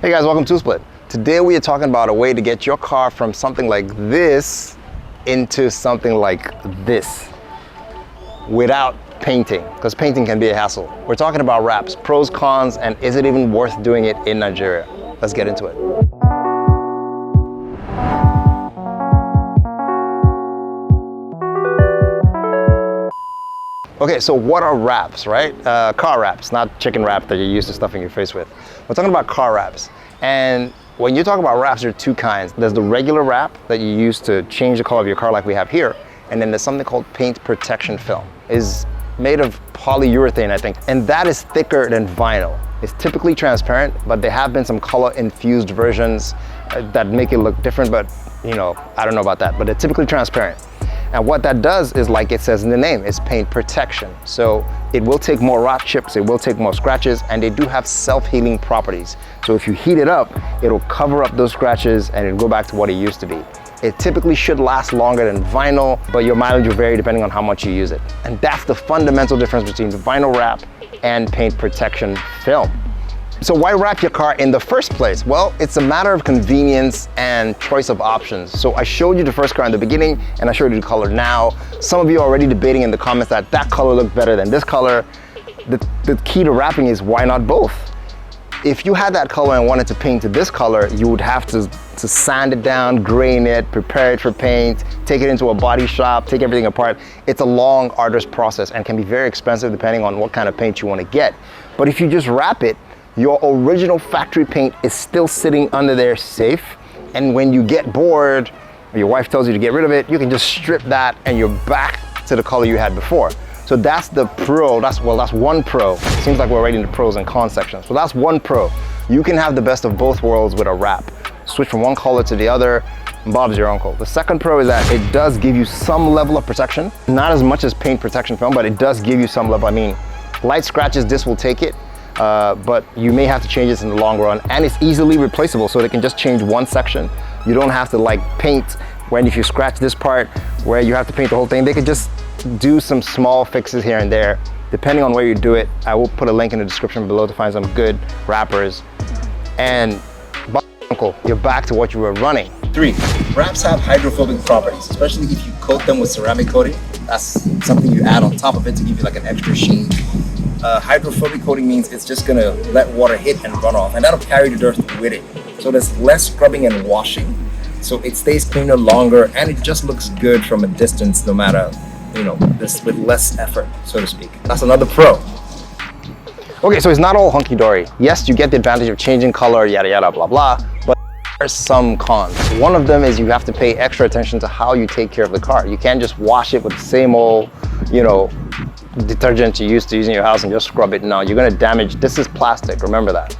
Hey guys, welcome to Split. Today we are talking about a way to get your car from something like this into something like this without painting, because painting can be a hassle. We're talking about wraps, pros, cons, and is it even worth doing it in Nigeria? Let's get into it. Okay, so what are wraps, right? Car wraps, not chicken wrap that you're used to stuffing your face with. We're talking about car wraps. And when you talk about wraps, there are two kinds. There's the regular wrap that you use to change the color of your car like we have here. And then there's something called paint protection film. It's made of polyurethane, I think. And that is thicker than vinyl. It's typically transparent, but there have been some color infused versions that make it look different, but you know, I don't know about that, but they're typically transparent. And what that does is, like it says in the name, is paint protection. So it will take more rock chips, it will take more scratches, and they do have self-healing properties. So if you heat it up, it'll cover up those scratches and it'll go back to what it used to be. It typically should last longer than vinyl, but your mileage will vary depending on how much you use it. And that's the fundamental difference between the vinyl wrap and paint protection film. So why wrap your car in the first place? Well, it's a matter of convenience and choice of options. So I showed you the first car in the beginning and I showed you the color now. Some of you are already debating in the comments that that color looked better than this color. The key to wrapping is why not both? If you had that color and wanted to paint to this color, you would have to sand it down, grain it, prepare it for paint, take it into a body shop, take everything apart. It's a long, arduous process and can be very expensive depending on what kind of paint you want to get. But if you just wrap it, your original factory paint is still sitting under there safe. And when you get bored, or your wife tells you to get rid of it, you can just strip that and you're back to the color you had before. So that's the pro, that's one pro. Seems like we're already in the pros and cons section. So that's one pro. You can have the best of both worlds with a wrap. Switch from one color to the other, Bob's your uncle. The second pro is that it does give you some level of protection. Not as much as paint protection film, but it does give you some level. I mean, light scratches, this will take it. But you may have to change this in the long run, and it's easily replaceable, so they can just change one section. You don't have to like paint when if you scratch this part where you have to paint the whole thing. They could just do some small fixes here and there depending on where you do it. I will put a link in the description below to find some good wrappers. And uncle, you're back to what you were running. 3. Wraps have hydrophobic properties, especially if you coat them with ceramic coating. That's something you add on top of it to give you like an extra sheen. Hydrophobic coating means it's just gonna let water hit and run off, and that'll carry the dirt with it. So there's less scrubbing and washing. So it stays cleaner longer, and it just looks good from a distance, no matter, you know, this with less effort, so to speak. That's another pro. Okay, so it's not all hunky-dory. Yes, you get the advantage of changing color, yada yada, blah blah, but there's some cons. One of them is you have to pay extra attention to how you take care of the car. You can't just wash it with the same old, you know, detergent you used to use in your house and just scrub it. No, you're gonna damage. This is plastic, remember that.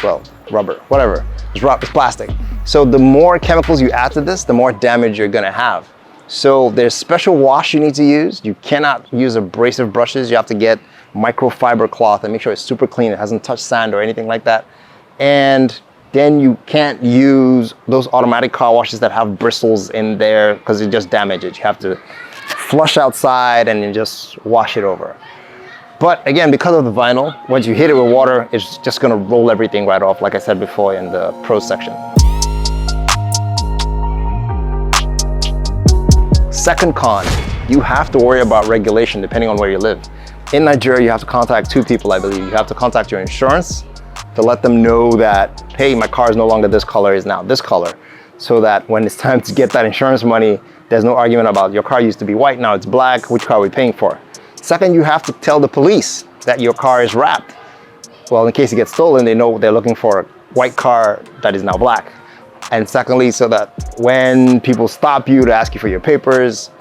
Well, rubber, whatever. It's plastic. So the more chemicals you add to this, the more damage you're gonna have. So there's special wash you need to use. You cannot use abrasive brushes. You have to get microfiber cloth and make sure it's super clean. It hasn't touched sand or anything like that. And then you can't use those automatic car washes that have bristles in there because it just damages it. You have to flush outside and then just wash it over. But again, because of the vinyl, once you hit it with water, it's just gonna roll everything right off, like I said before in the pro section. Second con, you have to worry about regulation depending on where you live. In Nigeria, you have to contact 2 people, I believe. You have to contact your insurance to let them know that, hey, my car is no longer this color, is now this color. So that when it's time to get that insurance money, there's no argument about your car used to be white, now it's black, which car are we paying for? Second, you have to tell the police that your car is wrapped. Well, in case it gets stolen, they know they're looking for a white car that is now black. And secondly, so that when people stop you to ask you for your papers,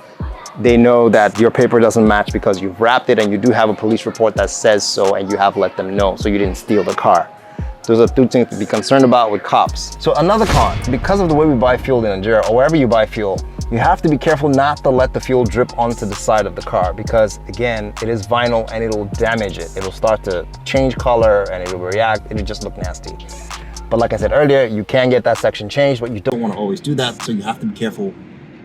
they know that your paper doesn't match because you've wrapped it and you do have a police report that says so and you have let them know, so you didn't steal the car. Those are 2 things to be concerned about with cops. So another con, because of the way we buy fuel in Nigeria or wherever you buy fuel, you have to be careful not to let the fuel drip onto the side of the car because again, it is vinyl and it'll damage it. It'll start to change color and it'll react, it'll just look nasty. But like I said earlier, you can get that section changed, but you don't want to always do that. So you have to be careful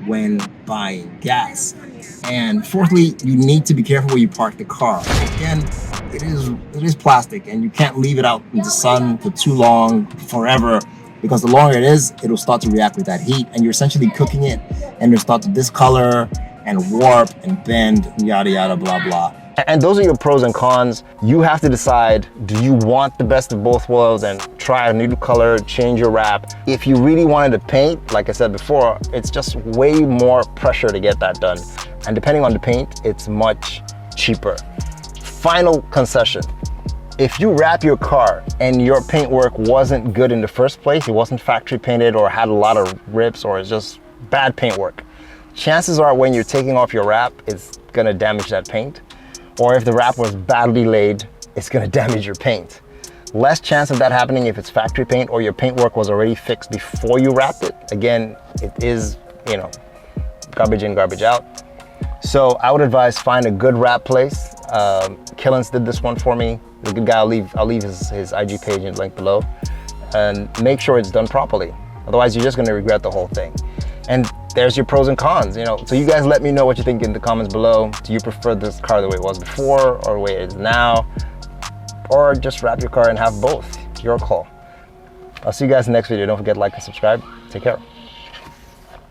when buying gas. And fourthly, you need to be careful where you park the car. Again, it is plastic, and you can't leave it out in the sun for too long, forever, because the longer it is, it'll start to react with that heat, and you're essentially cooking it, and it'll start to discolor and warp and bend, yada yada, blah blah. And those are your pros and cons. You have to decide, do you want the best of both worlds and try a new color, change your wrap? If you really wanted to paint, like I said before, it's just way more pressure to get that done. And depending on the paint, it's much cheaper. Final concession. If you wrap your car and your paint work wasn't good in the first place, it wasn't factory painted or had a lot of rips or it's just bad paint work, chances are when you're taking off your wrap, it's gonna damage that paint. Or if the wrap was badly laid, it's gonna damage your paint. Less chance of that happening if it's factory paint or your paint work was already fixed before you wrapped it. Again, it is, you know, garbage in, garbage out. So I would advise find a good wrap place. Killens did this one for me. He's a good guy. I'll leave his IG page and link below. And make sure it's done properly. Otherwise, you're just gonna regret the whole thing. And there's your pros and cons, you know. So you guys let me know what you think in the comments below. Do you prefer this car the way it was before or the way it is now? Or just wrap your car and have both? Your call. I'll see you guys in the next video. Don't forget to like and subscribe. Take care.